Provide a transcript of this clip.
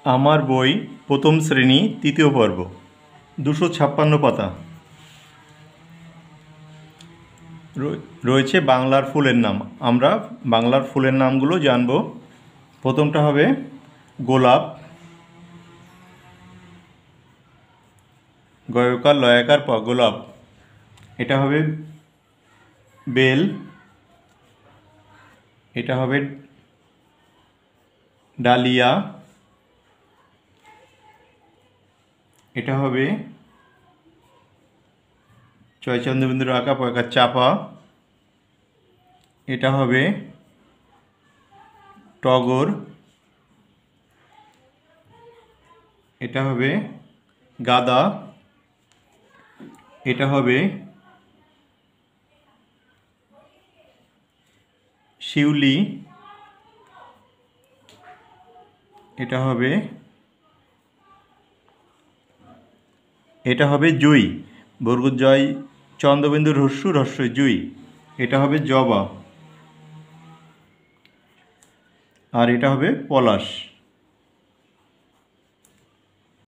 আমার বই প্রথম শ্রেণী তৃতীয় পর্ব 256 পাতা। রয়েছে বাংলার ফুলের নাম। আমরা বাংলার ফুলের নামগুলো জানব। প্রথমটা হবে গোলাপ, গয়কার লয়াকার প গোলাপ। এটা হবে বেল, এটা হবে ডালিয়া, এটা হবে চন্দ্রবিন্দুর আঁকা পয়কার চাপা, এটা হবে টগর, এটা হবে গাঁদা, এটা হবে শিউলি, এটা হবে জুঁই, বর্গর জয় চন্দ্রবিন্দুর হস্যু হ্রস্বই জুঁই। এটা হবে জবা, আর এটা হবে পলাশ।